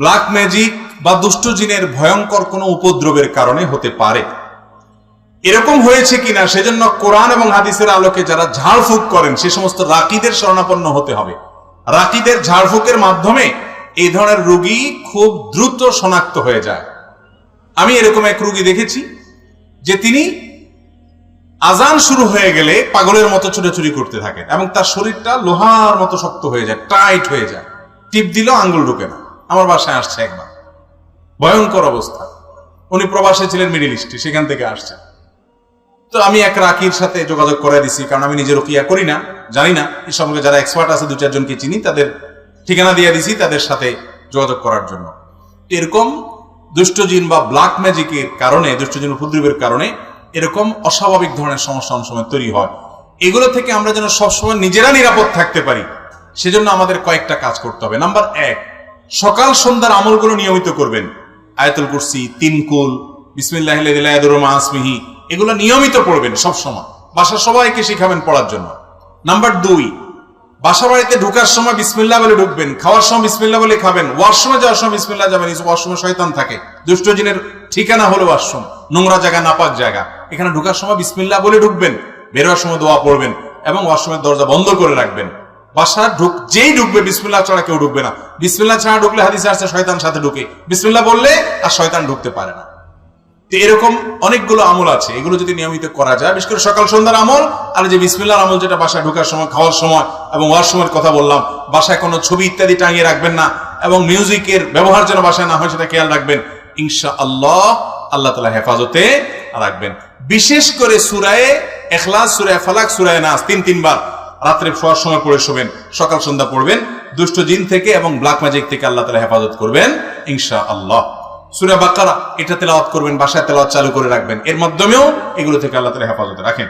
Black magic বা দুষ্ট জিনের ভয়ঙ্কর কোনো উপদ্রবের কারণে হতে পারে। এরকম হয়েছে কিনা সেজন্য কোরআন এবং হাদিসের আলোকে যারা ঝাড়ফুঁক করেন সে সমস্ত রাকিদের শরণাপন্ন হতে হবে। রাকিদের ঝাড়ফুঁকের মাধ্যমে এই ধরনের রোগী খুব দ্রুত শনাক্ত হয়ে যায়। আমি এরকম এক রোগী দেখেছি যে তিনি আজান শুরু হয়ে গেলে পাগলের মতো ছুটাছুটি করতে থাকেন এবং তার শরীরটা লোহার মতো শক্ত হয়ে যায়, টাইট হয়ে যায়, টিপ দিলেও আঙ্গুল ঢুকে না। আমার বাসায় আসছে একবার, ভয়ঙ্কর অবস্থা। উনি প্রবাসে ছিলেন মিডল ইস্টে, সেখান থেকে আসছেন। তো আমি এক রাকির সাথে যোগাযোগ করে দিছি, কারণ আমি নিজে রুকিয়া করি না, জানি না। এই সম্পর্কে যারা এক্সপার্ট আছে 2-4 জনকে চিনি, তাদের ঠিকানা দিয়ে দিছি তাদের সাথে যোগাযোগ করার জন্য। এরকম দুষ্ট জিন বা ব্ল্যাক ম্যাজিকের কারণে, দুষ্ট জিন উপদ্রবের কারণে এরকম অস্বাভাবিক ধরনের সমস্যা অনেক সময় তৈরি হয়। এগুলো থেকে আমরা যেন সবসময় নিজেরা নিরাপদ থাকতে পারি সেজন্য আমাদের কয়েকটা কাজ করতে হবে। নাম্বার 1, সকাল সন্ধ্যার আমলগুলো নিয়মিত করবেন। আয়াতুল কুরসি, 3 কুল, বিসমিল্লাহিল্লাযী লা ইয়াদুররু মা ইসমিহি, এগুলো নিয়মিত পড়বেন সবসময়। বাসার সবাইকে শিখাবেন পড়ার জন্য। নাম্বার 2, বাসা বাড়িতে ঢোকার সময় বিসমিল্লাহ বলে ঢুকবেন, খাওয়ার সময় বিসমিল্লাহ বলে খাবেন, ওয়াশরুমে যাওয়ার সময় বিসমিল্লাহ যাবেন। ওয়াশরুমে শয়তান থাকে, দুষ্ট জিনের ঠিকানা হলো ওয়াশরুম, নোংরা জায়গা, নাপাক জায়গা। এখানে ঢোকার সময় বিসমিল্লাহ বলে ঢুকবেন, বের হওয়ার সময় দোয়া পড়বেন এবং ওয়াশরুমের দরজা বন্ধ করে রাখবেন। বাসা যেই ঢুকবে বিসমিল্লাহ ছাড়া কেউ ঢুকবে না। বিসমিল্লাহ ছাড়া ঢুকলে হাদিসে আসছে শয়তান সাথে ঢুকে, বিসমিল্লাহ বললে আর শয়তান ঢুকতে পারে না। তো এরকম অনেকগুলো আমল আছে, এগুলো যদি নিয়মিত করা যায়, বিশেষ করে সকাল সন্ধ্যার আমল আর যে বিসমিল্লাহর আমল, যেটা বাসায় ঢোকার সময়, খাওয়ার সময় এবং ওয়াশরুমের কথা বললাম। বাসায় কোনো ছবি ইত্যাদি টাঙিয়ে রাখবেন না এবং মিউজিকের ব্যবহার যেন বাসায় না হয় সেটা খেয়াল রাখবেন। ইনশাআল্লাহ আল্লাহ তাআলা হেফাজতে রাখবেন। বিশেষ করে সূরা ইখলাস, সূরা ফালাক, সূরা নাস 3 বার রাত্রে শোয়ার সময় পড়ে শোবেন, সকাল সন্ধ্যা পড়বেন। দুষ্ট জিন থেকে এবং ব্ল্যাক ম্যাজিক থেকে আল্লাহ তাআলা হেফাজত করবেন ইনশাআল্লাহ। সূরা বাকারা এটা তেলাওয়াত করবেন, বাসায় তেলাওয়াত চালু করে রাখবেন, এর মাধ্যমেও এগুলো থেকে আল্লাহ তাআলা হেফাজতে রাখেন।